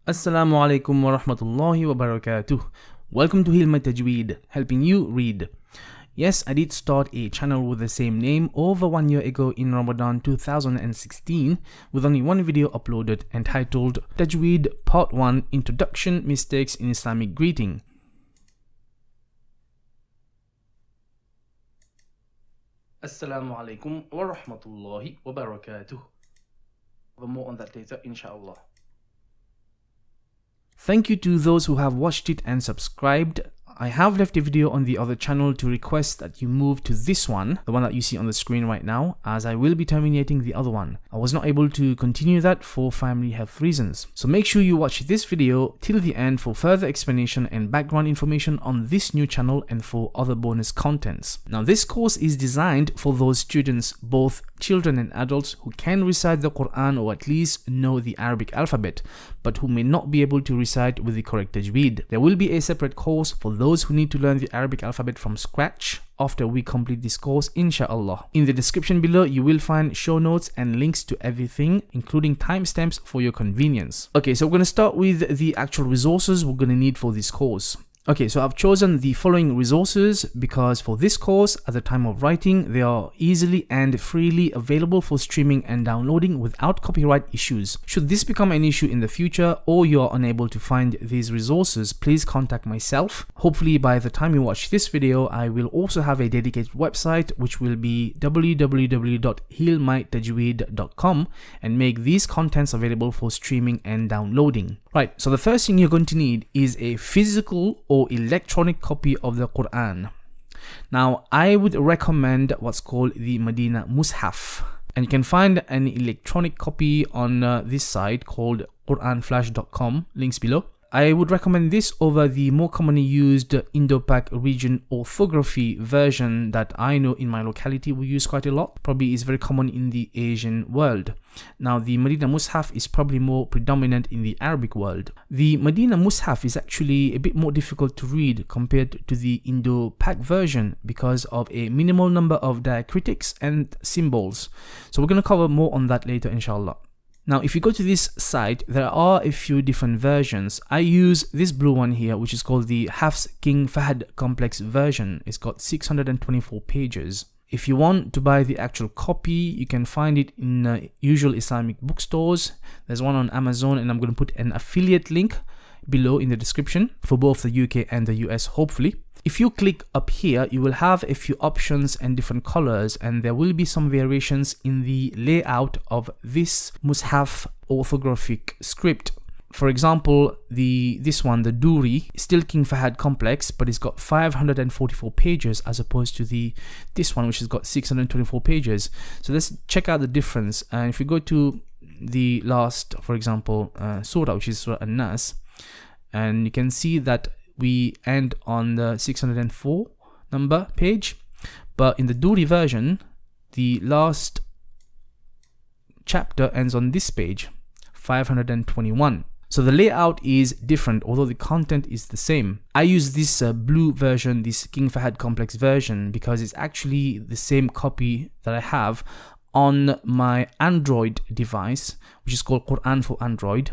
Assalamu alaikum wa rahmatullahi wa barakatuh. Welcome to HealMyTajweed, helping you read. Yes, I did start a channel with the same name over 1 year ago in Ramadan 2016 with only one video uploaded entitled Tajweed Part 1 Introduction Mistakes in Islamic Greeting. Assalamu alaikum wa rahmatullahi wa barakatuh. More on that later, Insha Allah. Thank you to those who have watched it and subscribed. I have left a video on the other channel to request that you move to this one, the one that you see on the screen right now, as I will be terminating the other one. I was not able to continue that for family health reasons. So make sure you watch this video till the end for further explanation and background information on this new channel and for other bonus contents. Now this course is designed for those students, both children and adults, who can recite the Quran or at least know the Arabic alphabet, but who may not be able to recite with the correct tajweed. There will be a separate course for those who need to learn the Arabic alphabet from scratch after we complete this course, Insha Allah. In the description below, you will find show notes and links to everything, including timestamps for your convenience. Okay, so we're going to start with the actual resources we're going to need for this course. Okay, so I've chosen the following resources because for this course, at the time of writing, they are easily and freely available for streaming and downloading without copyright issues. Should this become an issue in the future or you are unable to find these resources, please contact myself. Hopefully by the time you watch this video, I will also have a dedicated website which will be www.HealMyTajweed.com and make these contents available for streaming and downloading. Right, so the first thing you're going to need is a physical or electronic copy of the Quran. Now, I would recommend what's called the Medina Mushaf, and you can find an electronic copy on this site called quranflash.com, links below. I would recommend this over the more commonly used Indo-Pak region orthography version that I know in my locality we use quite a lot. Probably is very common in the Asian world. Now, the Medina Mushaf is probably more predominant in the Arabic world. The Medina Mushaf is actually a bit more difficult to read compared to the Indo-Pak version because of a minimal number of diacritics and symbols. So we're going to cover more on that later, inshallah. Now, if you go to this site, there are a few different versions. I use this blue one here, which is called the Hafs King Fahd Complex version. It's got 624 pages. If you want to buy the actual copy, you can find it in usual Islamic bookstores. There's one on Amazon, and I'm going to put an affiliate link below in the description for both the UK and the US, hopefully. If you click up here, you will have a few options and different colors, and there will be some variations in the layout of this Mushaf orthographic script. For example, this one, the Duri, still King Fahd Complex, but it's got 544 pages as opposed to this one, which has got 624 pages. So let's check out the difference. And if you go to the last, for example, surah, which is Surah An Nas, and you can see that we end on the 604 number page, but in the Duri version, the last chapter ends on this page, 521. So the layout is different, although the content is the same. I use this blue version, this King Fahd Complex version, because it's actually the same copy that I have on my Android device, which is called Quran for Android,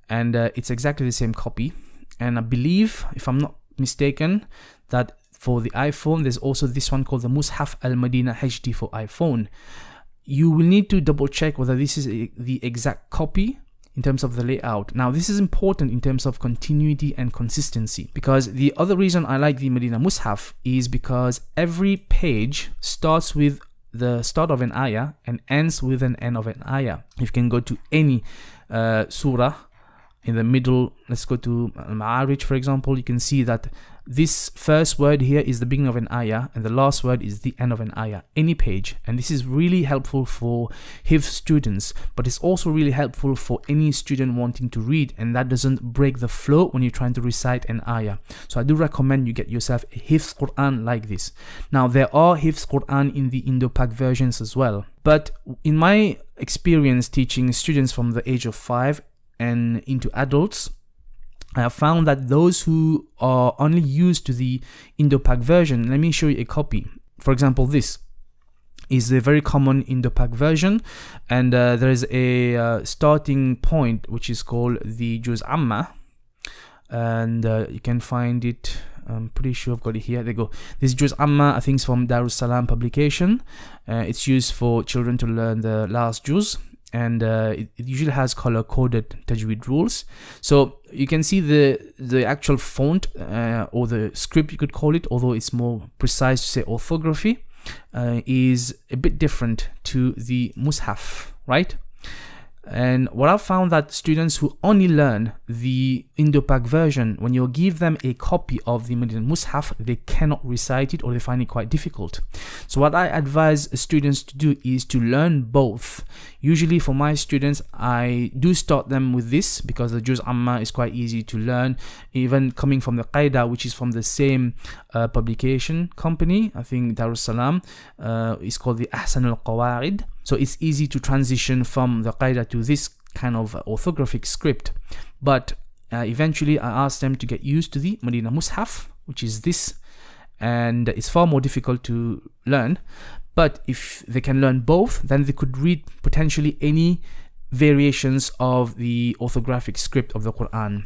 and it's exactly the same copy. And I believe, if I'm not mistaken, that for the iPhone, there's also this one called the Mushaf Al-Madina HD for iPhone. You will need to double check whether this is the exact copy in terms of the layout. Now, this is important in terms of continuity and consistency, because the other reason I like the Medina Mushaf is because every page starts with the start of an ayah and ends with an end of an ayah. You can go to any surah. In the middle, let's go to Al-Ma'arij, for example. You can see that this first word here is the beginning of an ayah and the last word is the end of an ayah, any page. And this is really helpful for Hifz students, but it's also really helpful for any student wanting to read, and that doesn't break the flow when you're trying to recite an ayah. So I do recommend you get yourself a Hifz Quran like this. Now, there are Hifz Quran in the Indo-Pak versions as well, but in my experience teaching students from the age of 5 and into adults, I have found that those who are only used to the Indo-Pak version, let me show you a copy. For example, this is a very common Indo-Pak version, and there is a starting point which is called the Juz Amma, and you can find it. I'm pretty sure I've got it here. There you go. This Juz Amma, I think, is from Darus Salam publication. It's used for children to learn the last juz, and it usually has color-coded Tajweed rules. So you can see the actual font or the script, you could call it, although it's more precise to say orthography, is a bit different to the Mushaf, right? And what I've found that students who only learn the Indo-Pak version, when you give them a copy of the Medinan Mushaf, they cannot recite it or they find it quite difficult. So what I advise students to do is to learn both. Usually for my students, I do start them with this because the Juz Amma is quite easy to learn, even coming from the Qaida, which is from the same publication company. I think Darus Salam is called the Ahsan al-Qawaid. So it's easy to transition from the Qaida to this kind of orthographic script. But eventually I asked them to get used to the Medina Mushaf, which is this, and it's far more difficult to learn. But if they can learn both, then they could read potentially any variations of the orthographic script of the Quran.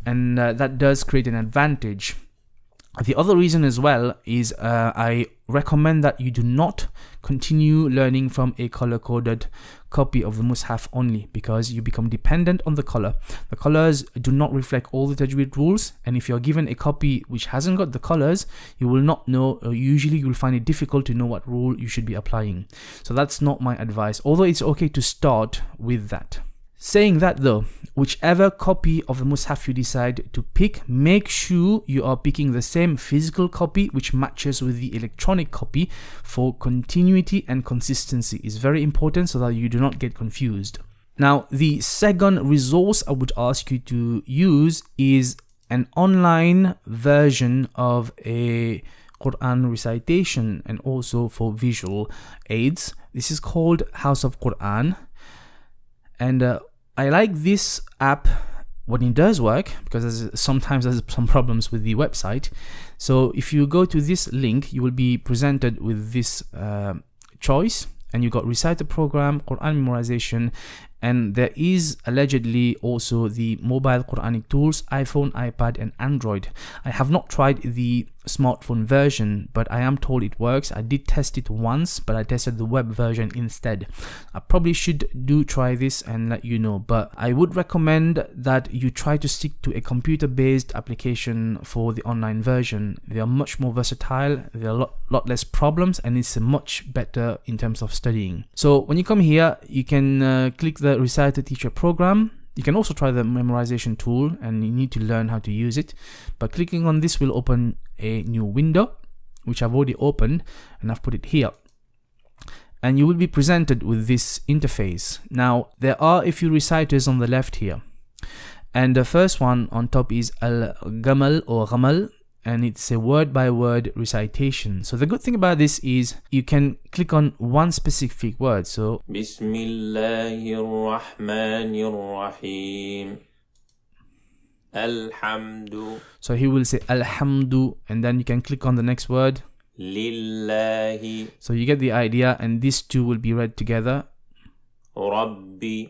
And that does create an advantage. The other reason as well is I recommend that you do not continue learning from a color-coded copy of the Mushaf only, because you become dependent on the color. The colors do not reflect all the Tajweed rules, and if you're given a copy which hasn't got the colors, you will not know, or usually you will find it difficult to know what rule you should be applying. So that's not my advice, although it's okay to start with that. Saying that though, whichever copy of the Mushaf you decide to pick, make sure you are picking the same physical copy which matches with the electronic copy for continuity and consistency. Is very important so that you do not get confused. Now, the second resource I would ask you to use is an online version of a Quran recitation and also for visual aids. This is called House of Quran. And I like this app when it does work, because sometimes there's some problems with the website. So if you go to this link, you will be presented with this choice, and you got recite the program, Quran memorization, and there is allegedly also the mobile Quranic tools, iPhone, iPad and Android. I have not tried the smartphone version, but I am told it works. I did test it once, but I tested the web version instead. I probably should try this and let you know, but I would recommend that you try to stick to a computer-based application for the online version. They are much more versatile, there are a lot less problems, and it's much better in terms of studying. So when you come here, you can click the Recite the Teacher program. You can also try the memorization tool, and you need to learn how to use it. But clicking on this will open a new window, which I've already opened, and I've put it here. And you will be presented with this interface. Now, there are a few reciters on the left here. And the first one on top is Al-Gamal or Ghamal, and it's a word-by-word recitation. So the good thing about this is you can click on one specific word. So Bismillahir Rahmanir Rahim. Alhamdu. So he will say Alhamdu, and then you can click on the next word. Lillahi. So you get the idea, and these two will be read together. Rabbi.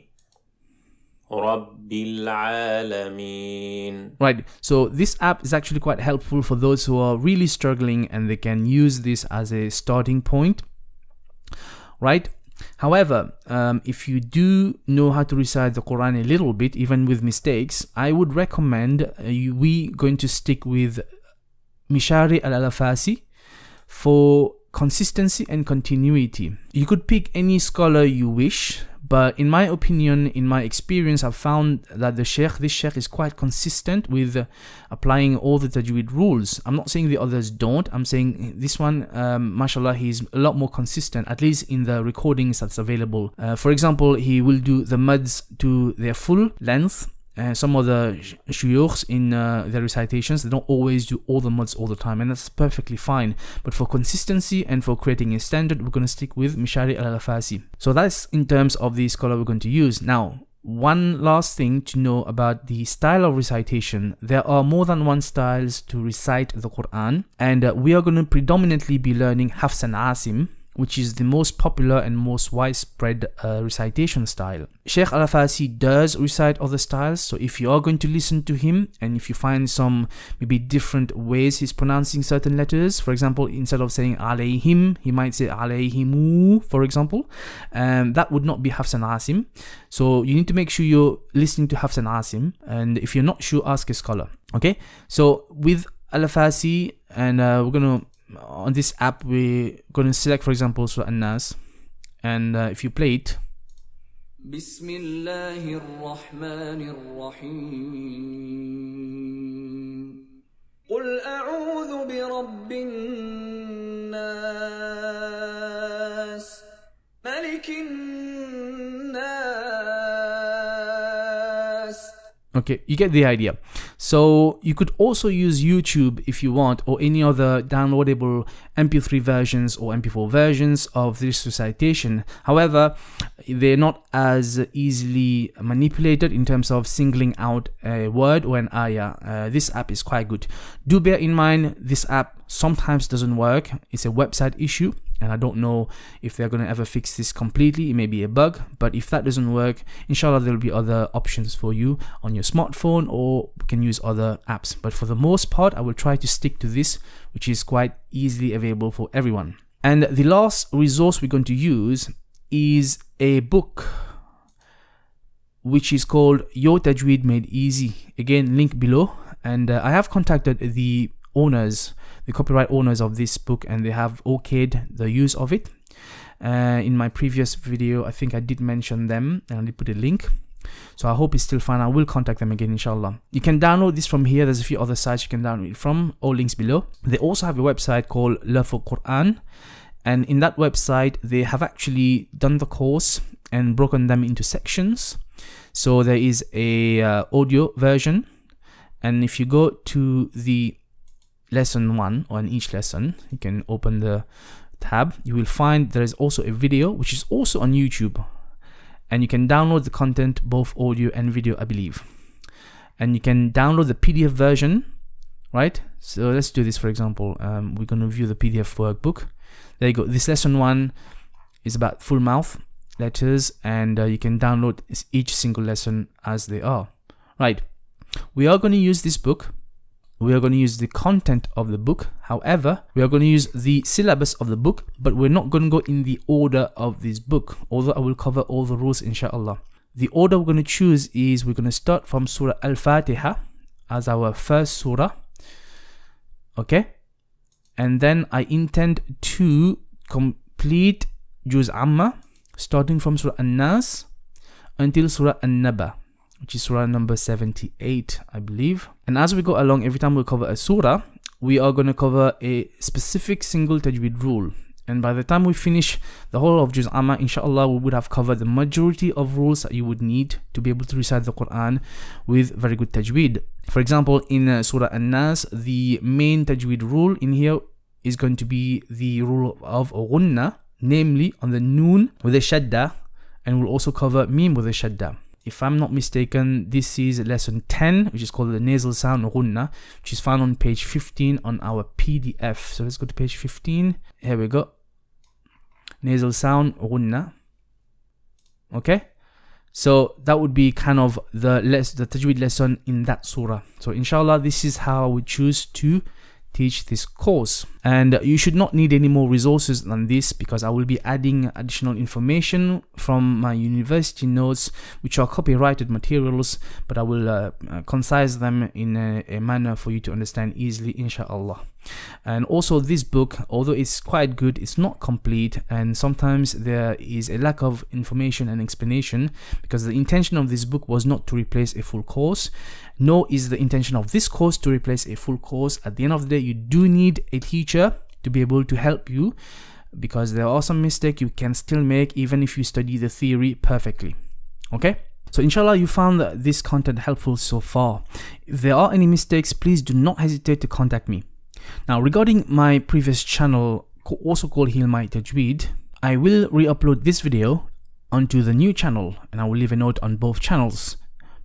Rabbil Alameen. Right, so this app is actually quite helpful for those who are really struggling, and they can use this as a starting point, right? However, if you do know how to recite the Quran a little bit, even with mistakes, I would recommend we going to stick with Mishari al-Alafasi for consistency and continuity. You could pick any scholar you wish, but in my opinion, in my experience, I've found that this sheikh is quite consistent with applying all the Tajweed rules. I'm not saying the others don't. I'm saying this one, mashallah, he's a lot more consistent, at least in the recordings that's available. For example, he will do the mads to their full length. Some of the shuyukhs in their recitations, they don't always do all the mads all the time, and that's perfectly fine. But for consistency and for creating a standard, we're going to stick with Mishari al-Alafasi. So that's in terms of the scholar we're going to use. Now, one last thing to know about the style of recitation. There are more than one styles to recite the Quran, and we are going to predominantly be learning Hafs and Asim, which is the most popular and most widespread recitation style. Sheikh Al-Fasi does recite other styles, so if you are going to listen to him and if you find some maybe different ways he's pronouncing certain letters, for example, instead of saying alayhim, he might say alayhimu, for example, that would not be Hafs and Asim. So you need to make sure you're listening to Hafs and Asim, and if you're not sure, ask a scholar. Okay, so with Al-Fasi, and we're gonna on this app we're gonna select, for example, Surah An Nas, and if you play it, Bismillahir Rahmanir Rahim. Qul a'udhu bi Rabbin Nas, Malikin Nas. okay, you get the idea. So you could also use YouTube if you want, or any other downloadable MP3 versions or MP4 versions of this recitation. However, they're not as easily manipulated in terms of singling out a word or an ayah. This app is quite good. Do bear in mind, this app sometimes doesn't work. It's a website issue, and I don't know if they're going to ever fix this completely. It may be a bug, but if that doesn't work, inshallah there will be other options for you on your smartphone, or you can use other apps. But for the most part, I will try to stick to this, which is quite easily available for everyone. And the last resource we're going to use is a book which is called Your Tajweed Made Easy. Again, link below. And I have contacted the owners, the copyright owners of this book, and they have okayed the use of it. In my previous video, I think I did mention them, and I did put a link. So I hope it's still fine. I will contact them again, inshallah. You can download this from here. There's a few other sites you can download it from, all links below. They also have a website called Love for Quran, and in that website they have actually done the course and broken them into sections. So there is a audio version, and if you go to the lesson 1 on each lesson, you can open the tab, you will find there is also a video which is also on YouTube, and you can download the content, both audio and video, I believe. And you can download the PDF version, right? So let's do this. For example, we're going to view the PDF workbook. There you go. This lesson 1 is about full mouth letters, and you can download each single lesson as they are. Right, we are going to use this book. We are going to use the content of the book. However, we are going to use the syllabus of the book, but we're not going to go in the order of this book, although I will cover all the rules, inshallah. The order we're going to choose is we're going to start from Surah Al Fateha as our first surah. Okay? And then I intend to complete Juz Amma, starting from Surah An Nas until Surah An Nas, which is surah number 78, I believe. And as we go along, every time we cover a surah, we are going to cover a specific single tajweed rule. And by the time we finish the whole of Juz Amma, inshallah, we would have covered the majority of rules that you would need to be able to recite the Quran with very good tajweed. For example, in Surah An Nas, the main tajweed rule in here is going to be the rule of ghunna, namely on the noon with a shadda, and we'll also cover mim with a shadda. If I'm not mistaken, this is lesson 10, which is called the nasal sound ghunna, which is found on page 15 on our PDF. So let's go to page 15. Here we go. Nasal sound ghunna. Okay, so that would be kind of the tajweed lesson in that surah. So inshallah, this is how we choose to teach this course, and you should not need any more resources than this, because I will be adding additional information from my university notes, which are copyrighted materials, but I will concise them in a manner for you to understand easily, inshallah. And also, this book, although it's quite good, it's not complete, and sometimes there is a lack of information and explanation, because the intention of this book was not to replace a full course, nor is the intention of this course to replace a full course. At the end of the day, you do need a teacher to be able to help you, because there are some mistakes you can still make even if you study the theory perfectly. Okay, so inshallah, you found this content helpful so far. If there are any mistakes, please do not hesitate to contact me. Now, regarding my previous channel, also called HealMyTajweed, I will re-upload this video onto the new channel, and I will leave a note on both channels.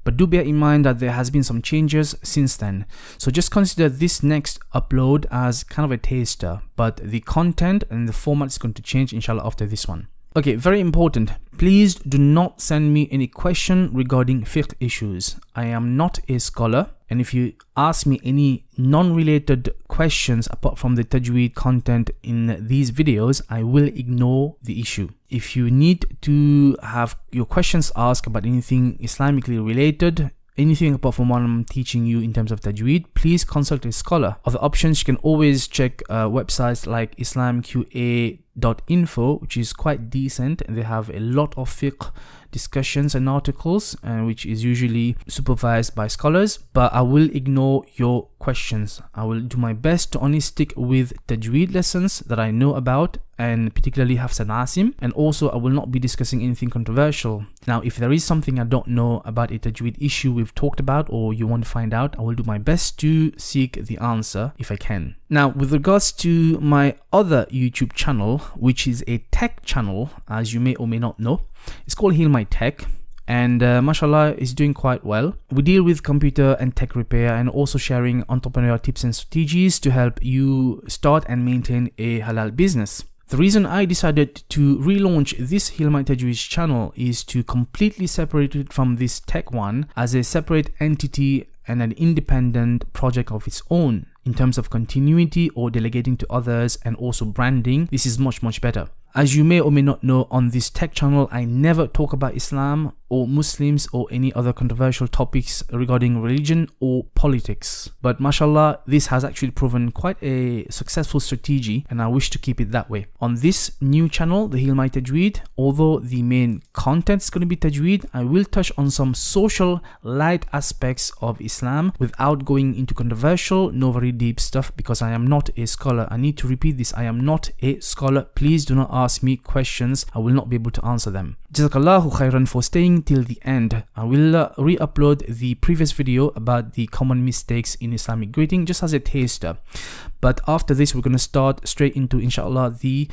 but do bear in mind that there has been some changes since then. So just consider this next upload as kind of a taster, but the content and the format is going to change inshallah after this one. Okay, very important. Please do not send me any question regarding fiqh issues. I am not a scholar, and if you ask me any non-related questions apart from the Tajweed content in these videos, I will ignore the issue. If you need to have your questions asked about anything Islamically related, anything apart from what I'm teaching you in terms of Tajweed, please consult a scholar. Other options, you can always check websites like islamqa.info, which is quite decent, and they have a lot of fiqh discussions and articles, which is usually supervised by scholars. But I will ignore your questions. I will do my best to only stick with Tajweed lessons that I know about, and particularly Hafs and Asim, and also I will not be discussing anything controversial. Now, if there is something I don't know about a Tajweed issue we've talked about or you want to find out, I will do my best to seek the answer if I can. Now, with regards to my other YouTube channel, which is a tech channel, as you may or may not know, it's called HealMyTajweed, and mashallah is doing quite well. We deal with computer and tech repair, and also sharing entrepreneurial tips and strategies to help you start and maintain a halal business. The reason I decided to relaunch this HealMyTajweed channel is to completely separate it from this tech one as a separate entity and an independent project of its own. In terms of continuity or delegating to others, and also branding, this is much better. As you may or may not know, on this tech channel, I never talk about Islam or Muslims or any other controversial topics regarding religion or politics. But mashallah, this has actually proven quite a successful strategy, and I wish to keep it that way. On this new channel, the HealMyTajweed, although the main content is going to be Tajweed, I will touch on some social light aspects of Islam without going into controversial nor very deep stuff, because I am not a scholar. I need to repeat this, I am not a scholar. Please do not ask me questions, I will not be able to answer them. Jazakallahu khairan for staying till the end. I will re-upload the previous video about the common mistakes in Islamic greeting just as a taster. But after this, we're going to start straight into, Insha Allah, the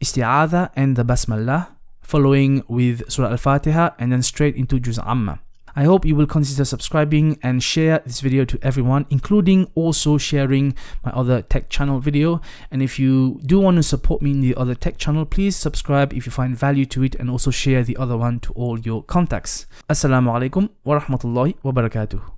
isti'adha and the basmallah, following with Surah Al Fateha, and then straight into Juz Amma. I hope you will consider subscribing and share this video to everyone, including also sharing my other tech channel video. And if you do want to support me in the other tech channel, please subscribe if you find value to it, and also share the other one to all your contacts. Assalamu alaikum wa rahmatullahi wa barakatuh.